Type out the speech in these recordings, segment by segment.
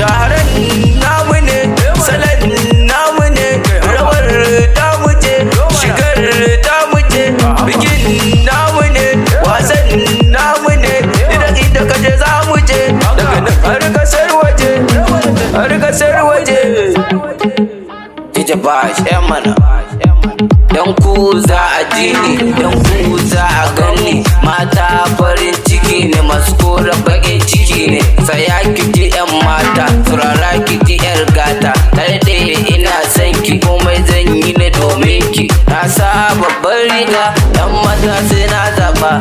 taron namu ne, salon namu ne, rawar tamu ce, shigar tamu ce, bikin namu ne, wasan namu ne, idan inda kaje za mu je, daga nan har kasar waje, har kasar waje. Jije ba shi mana, dan ku za a ji ni, dan ku za a gani, mata farin ciki ne, masu kora baƙin ciki ne, saya ki ji 'yan mata, turara ki ji 'yar gata, tare da ina son ki, komai zan yi ne domin ki, na sa babbar riga, 'yan mata sai na zaɓa.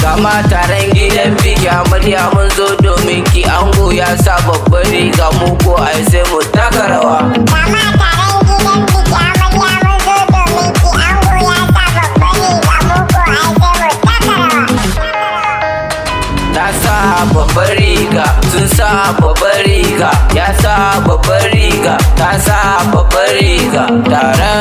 Kama taron gidan biki amarya mun zo domin ki, ango ya sa babbar riga, mu ko ai sai mu taka rawa. Kama taron gidan biki amarya mun zo domin ki, ango ya sa babbar riga, mu ko ai sai mu taka rawa. Na sa babbar riga, sun sa babbar riga, ya sa babbar riga, ta sa babbar riga, taron